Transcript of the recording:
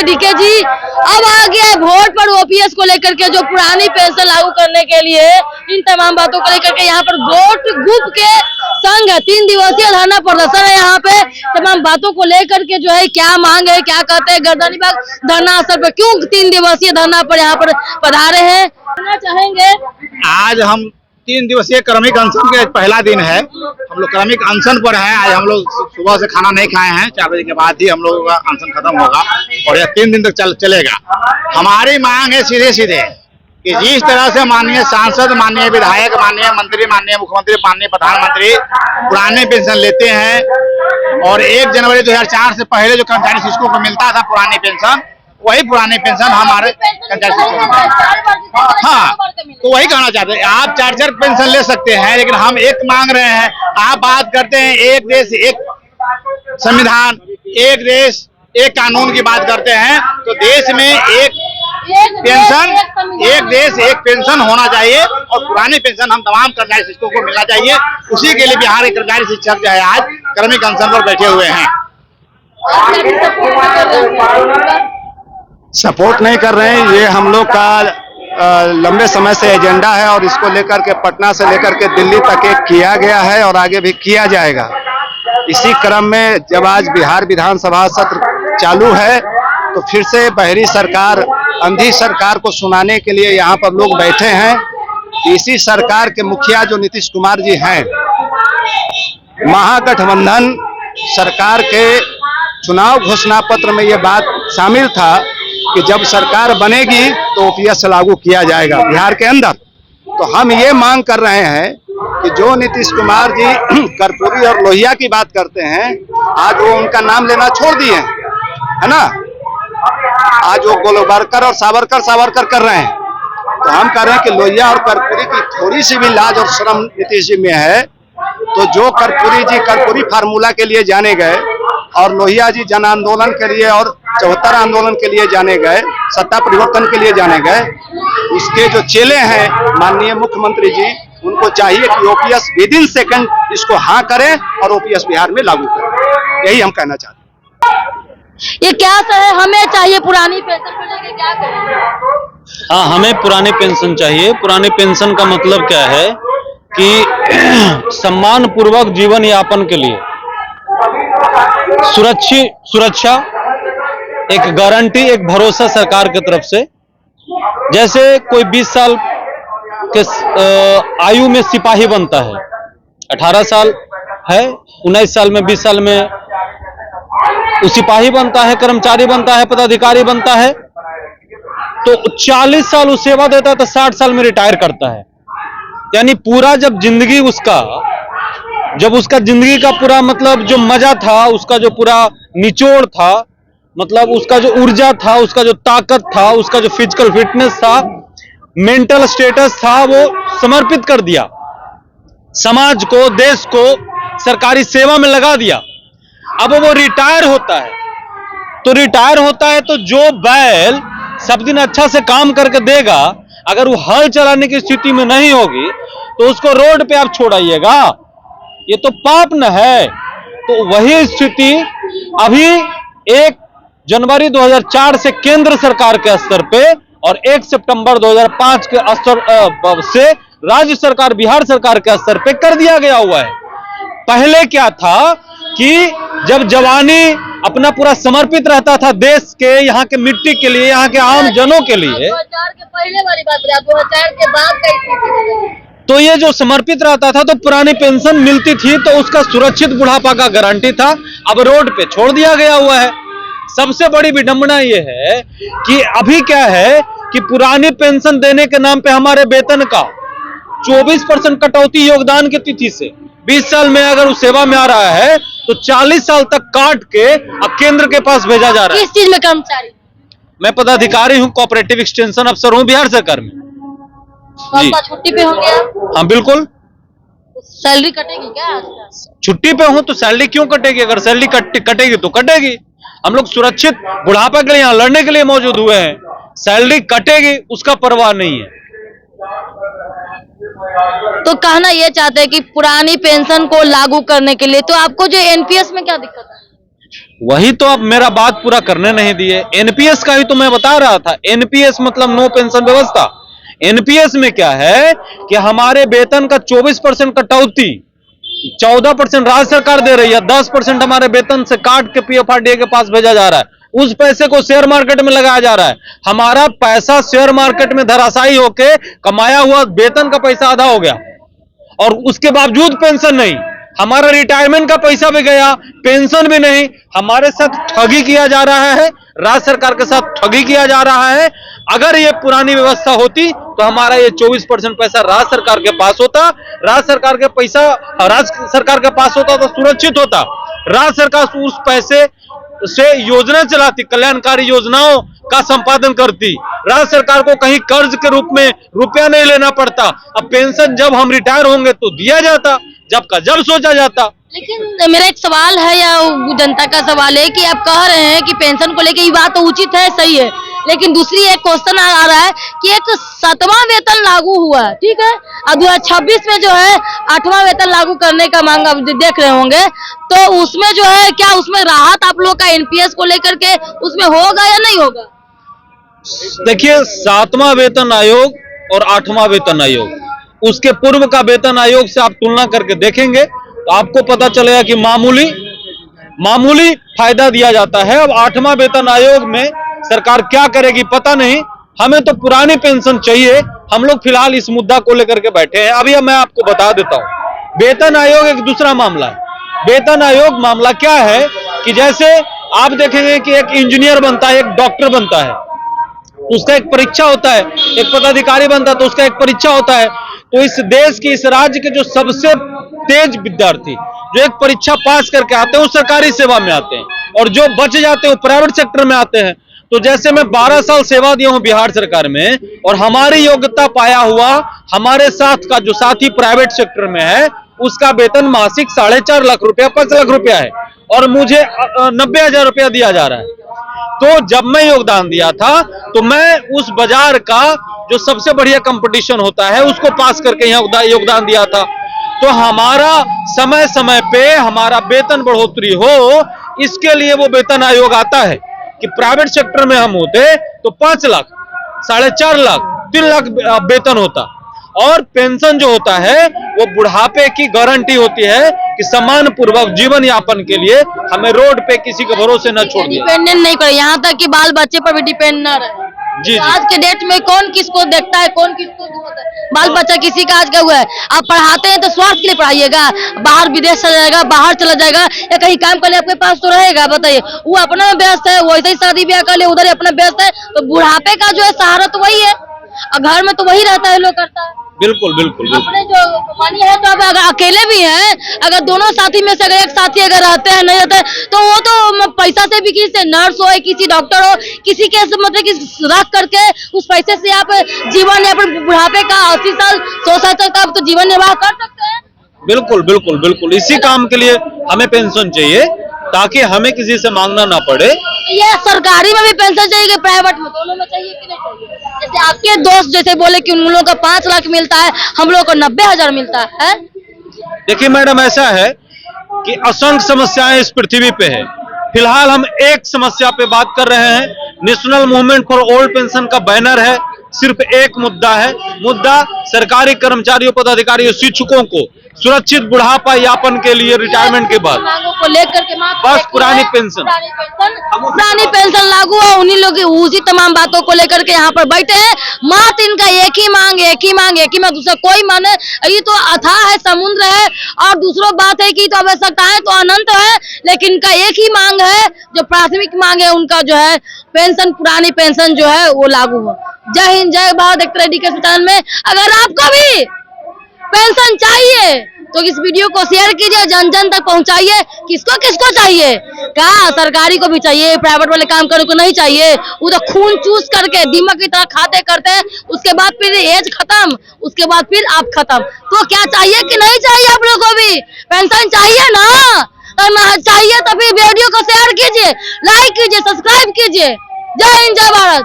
हैं डीके जी। अब आ गया है वोट पर ओपीएस को लेकर के, जो पुरानी पेंशन लागू करने के लिए इन तमाम बातों को लेकर के यहाँ पर वोट ग्रुप के संग 3 दिवसीय धरना प्रदर्शन है। यहाँ पे तमाम बातों को लेकर के जो है क्या मांग है, क्या कहते हैं, गर्दनी बाग धरना स्थल पर क्यों 3 दिवसीय धरना पर यहाँ पर पधारे हैं, कहना चाहेंगे। आज हम 3 दिवसीय क्रमिक अनशन के पहला दिन है। हम लोग क्रमिक अनशन पर हैं। आज हम लोग सुबह से खाना नहीं खाए हैं। 4 बजे के बाद ही हम लोगों का अनशन खत्म होगा और यह 3 दिन तक चलेगा। हमारी मांग है सीधे सीधे कि जिस तरह से माननीय सांसद, माननीय विधायक, माननीय मंत्री, माननीय मुख्यमंत्री, माननीय प्रधानमंत्री पुराने पेंशन लेते हैं और 1 जनवरी 2004 से पहले जो कर्मचारी शिक्षकों को मिलता था पुरानी पेंशन, वही पुरानी पेंशन हमारे कर्मचारी शिक्षकों को। हाँ, तो वही कहना चाहते हैं। आप 4 पेंशन ले सकते हैं, लेकिन हम एक मांग रहे हैं। आप बात करते हैं एक देश एक संविधान, एक देश एक कानून की बात करते हैं, तो देश में एक पेंशन, एक देश एक पेंशन होना चाहिए और पुरानी पेंशन हम तमाम कर्मचारी शिक्षकों को मिलना चाहिए। उसी के लिए बिहार के कर्मचारी शिक्षक जो है आज क्रमिक अनशन पर बैठे हुए हैं। सपोर्ट नहीं कर रहे हैं, ये हम लोग का लंबे समय से एजेंडा है और इसको लेकर के पटना से लेकर के दिल्ली तक एक किया गया है और आगे भी किया जाएगा। इसी क्रम में जब आज बिहार विधानसभा सत्र चालू है तो फिर से बहरी सरकार, अंधी सरकार को सुनाने के लिए यहाँ पर लोग बैठे हैं। इसी सरकार के मुखिया जो नीतीश कुमार जी हैं, महागठबंधन सरकार के चुनाव घोषणा पत्र में ये बात शामिल था कि जब सरकार बनेगी तो ओपीएस लागू किया जाएगा बिहार के अंदर। तो हम ये मांग कर रहे हैं कि जो नीतीश कुमार जी कर्पूरी और लोहिया की बात करते हैं, आज वो उनका नाम लेना छोड़ दिए है ना। आज वो गोलवरकर और सावरकर कर रहे हैं। तो हम कह रहे हैं कि लोहिया और कर्पूरी की थोड़ी सी भी लाज और शर्म नीतीश जी में है। तो जो कर्पूरी जी कर्पूरी फार्मूला के लिए जाने गए और लोहिया जी जन आंदोलन के लिए और 74 आंदोलन के लिए जाने गए, सत्ता परिवर्तन के लिए जाने गए, उसके जो चेले हैं माननीय मुख्यमंत्री जी, उनको चाहिए कि ओपीएस विद इन सेकंड इसको हाँ करें और ओपीएस बिहार में लागू करें। यही हम कहना चाहते हैं। ये क्या है, हमें चाहिए पुरानी पेंशन को लेकर क्या करेंगे? हाँ, हमें पुरानी पेंशन चाहिए। पुरानी पेंशन का मतलब क्या है कि सम्मान पूर्वक जीवन यापन के लिए सुरक्षा, एक गारंटी, एक भरोसा सरकार की तरफ से। जैसे कोई 20 साल के आयु में सिपाही बनता है, 18 साल है, 19 साल में, 20 साल में वो सिपाही बनता है, कर्मचारी बनता है, पदाधिकारी बनता है, तो 40 साल वो सेवा देता है तो 60 साल में रिटायर करता है। यानी पूरा जब जिंदगी उसका जिंदगी का पूरा मतलब जो मजा था, उसका जो पूरा निचोड़ था, मतलब उसका जो ऊर्जा था, उसका जो ताकत था, उसका जो फिजिकल फिटनेस था, मेंटल स्टेटस था, वो समर्पित कर दिया समाज को, देश को, सरकारी सेवा में लगा दिया। अब वो रिटायर होता है तो जो बैल सब दिन अच्छा से काम करके देगा, अगर वो हल चलाने की स्थिति में नहीं होगी तो उसको रोड पे आप छोड़ाइएगा, ये तो पाप न है। तो वही स्थिति अभी 1 जनवरी 2004 से केंद्र सरकार के स्तर पे और 1 सितंबर 2005 के स्तर से राज्य सरकार, बिहार सरकार के स्तर पे कर दिया गया हुआ है। पहले क्या था कि जब जवानी अपना पूरा समर्पित रहता था देश के, यहाँ के मिट्टी के लिए, यहाँ के आम जनों के लिए, 2004 के पहले वाली बात बता, 2004 के बाद का स्थिति, तो ये जो समर्पित रहता था तो पुरानी पेंशन मिलती थी, तो उसका सुरक्षित बुढ़ापा का गारंटी था। अब रोड पे छोड़ दिया गया हुआ है। सबसे बड़ी विडंबना ये है कि अभी क्या है कि पुरानी पेंशन देने के नाम पे हमारे वेतन का 24% कटौती योगदान की तिथि से 20 साल में अगर वो सेवा में आ रहा है तो 40 साल तक काट के केंद्र के पास भेजा जा रहा है। किस चीज में कर्मचारी? मैं पदाधिकारी हूँ, कोऑपरेटिव एक्सटेंशन अफसर हूँ बिहार सरकार में। जी। छुट्टी पे होंगे आप? हाँ बिल्कुल। सैलरी कटेगी क्या? छुट्टी पे हूँ तो सैलरी क्यों कटेगी? अगर सैलरी कटेगी तो कटेगी। हम लोग सुरक्षित बुढ़ापा के लिए यहाँ लड़ने के लिए मौजूद हुए हैं। सैलरी कटेगी उसका परवाह नहीं है। तो कहना यह चाहते हैं कि पुरानी पेंशन को लागू करने के लिए, तो आपको जो एनपीएस में क्या दिक्कत है? वही तो अब मेरा बात पूरा करने नहीं दिए। एनपीएस का ही तो मैं बता रहा था। एनपीएस मतलब नो पेंशन व्यवस्था। एनपीएस में क्या है कि हमारे वेतन का 24% कटौती 14% राज्य सरकार दे रही है, 10% हमारे वेतन से काट के पीएफआरडीए के पास भेजा जा रहा है। उस पैसे को शेयर मार्केट में लगाया जा रहा है। हमारा पैसा शेयर मार्केट में धराशायी होके कमाया हुआ वेतन का पैसा आधा हो गया और उसके बावजूद पेंशन नहीं। हमारा रिटायरमेंट का पैसा भी गया, पेंशन भी नहीं। हमारे साथ ठगी किया जा रहा है, राज्य सरकार के साथ ठगी किया जा रहा है। अगर ये पुरानी व्यवस्था होती तो हमारा ये 24% पैसा राज्य सरकार के पास होता। राज्य सरकार के पैसा राज्य सरकार के पास होता तो सुरक्षित होता। राज्य सरकार उस पैसे से योजना चलाती, कल्याणकारी योजनाओं का संपादन करती। राज्य सरकार को कहीं कर्ज के रूप में रुपया नहीं लेना पड़ता। अब पेंशन जब हम रिटायर होंगे तो दिया जाता, जब का जब सोचा जाता। लेकिन मेरा एक सवाल है या जनता का सवाल है कि आप कह रहे हैं कि पेंशन को लेकर ये बात तो उचित है, सही है, लेकिन दूसरी एक क्वेश्चन आ रहा है कि एक 7वां वेतन लागू हुआ, ठीक है, अब 2026 में जो है 8वां वेतन लागू करने का मांग आप देख रहे होंगे, तो उसमें जो है क्या उसमें राहत आप लोग का एनपीएस को लेकर के उसमें होगा या नहीं होगा? देखिए, 7वां वेतन आयोग और 8वां वेतन आयोग, उसके पूर्व का वेतन आयोग से आप तुलना करके देखेंगे तो आपको पता चलेगा कि मामूली फायदा दिया जाता है। अब 8वां वेतन आयोग में सरकार क्या करेगी पता नहीं। हमें तो पुरानी पेंशन चाहिए। हम लोग फिलहाल इस मुद्दा को लेकर के बैठे हैं। अभी मैं आपको बता देता हूं, वेतन आयोग एक दूसरा मामला है। वेतन आयोग मामला क्या है कि जैसे आप देखेंगे कि एक इंजीनियर बनता है, एक डॉक्टर बनता है, उसका एक परीक्षा होता है, एक पदाधिकारी बनता है तो उसका एक परीक्षा होता है। तो इस देश की, इस राज्य के जो सबसे तेज विद्यार्थी जो एक परीक्षा पास करके आते हैं वो सरकारी सेवा में आते हैं, और जो बच जाते हैं वो प्राइवेट सेक्टर में आते हैं। तो जैसे मैं 12 साल सेवा दिया हूं बिहार सरकार में, और हमारी योग्यता पाया हुआ हमारे साथ का जो साथी प्राइवेट सेक्टर में है उसका वेतन मासिक 4.5 लाख रुपया, 5 लाख रुपया है, और मुझे 90,000 रुपया दिया जा रहा है। तो जब मैं योगदान दिया था तो मैं उस बाजार का जो सबसे बढ़िया कंपटीशन होता है उसको पास करके यहाँ योगदान दिया था। तो हमारा समय समय पे हमारा वेतन बढ़ोतरी हो, इसके लिए वो वेतन आयोग आता है कि प्राइवेट सेक्टर में हम होते तो 5 लाख, 4.5 लाख, 3 लाख वेतन होता। और पेंशन जो होता है वो बुढ़ापे की गारंटी होती है कि सम्मान पूर्वक जीवन यापन के लिए हमें रोड पे किसी के भरोसे न छोड़ दिया, डिपेंडेंट नहीं करे, यहाँ तक कि बाल बच्चे पर भी डिपेंड न रहे। जी। आज के डेट में कौन किसको देखता है, कौन किसको होता है? बाल बच्चा किसी का आज का हुआ है। आप पढ़ाते हैं तो स्वार्थ के लिए पढ़ाइएगा, बाहर विदेश चला जाएगा, बाहर चला जाएगा, या कहीं काम करने आपके पास तो रहेगा? बताइए, वो अपना में व्यस्त है, वैसे ही शादी ब्याह कर ले, उधर ही अपना व्यस्त है, तो बुढ़ापे का जो है सहारा तो वही है, और घर में तो वही रहता है, लोग करता है। बिल्कुल बिल्कुल बिल्कुल। अपने जो मानी है तो अब अगर अकेले भी हैं, अगर दोनों साथी में से अगर एक साथी अगर रहते हैं नहीं रहते तो वो तो पैसा से भी, किसी नर्स हो, किसी डॉक्टर हो, किसी के मतलब कि रख करके उस पैसे से आप जीवन या फिर बुढ़ापे का 80 साल 100 साल तक आप तो जीवन निर्वाह कर सकते हैं। बिल्कुल बिल्कुल बिल्कुल, इसी काम के लिए हमें पेंशन चाहिए ताकि हमें किसी से मांगना ना पड़े। ये सरकारी में भी पेंशन चाहिए कि प्राइवेट में, दोनों में चाहिए कि नहीं चाहिए? जैसे आपके दोस्त जैसे बोले कि उन लोगों का 5 लाख मिलता है, हम लोगों को 90,000 मिलता है। देखिए मैडम, ऐसा है कि असंख्य समस्याएं इस पृथ्वी पे है। फिलहाल हम एक समस्या पे बात कर रहे हैं। National movement for old pension का बैनर है, सिर्फ एक मुद्दा है। मुद्दा सरकारी कर्मचारियों, पदाधिकारियों, शिक्षकों को सुरक्षित बुढ़ापा यापन के लिए रिटायरमेंट के बाद मांगों को लेकर के बस पुरानी पेंशन लागू है। उन्हीं लोग उसी तमाम बातों को लेकर के यहाँ पर बैठे हैं। मात्र इनका एक ही मांग, दूसरा कोई मांग है। ये तो अथाह है, समुद्र है, और दूसरों बात है कि तो आवश्यकताएं तो अनंत है, लेकिन इनका एक ही मांग है, जो प्राथमिक मांग है उनका जो है पेंशन, पुरानी पेंशन जो है वो लागू हो। जय हिंद, जय भारत। देखते रहिए डीके चैनल में। अगर आपको भी पेंशन चाहिए तो इस वीडियो को शेयर कीजिए, जन जन तक पहुंचाइए। किसको किसको चाहिए? कहा सरकारी को भी चाहिए, प्राइवेट वाले काम करने को नहीं चाहिए। वो तो खून चूस करके दीमक की तरह खाते करते हैं, उसके बाद फिर एज खत्म, उसके बाद फिर आप खत्म। तो क्या चाहिए कि नहीं चाहिए? आप लोगों को भी पेंशन चाहिए ना? चाहिए तो फिर वीडियो को शेयर कीजिए, लाइक कीजिए, सब्सक्राइब कीजिए। जय हिंद, जय भारत।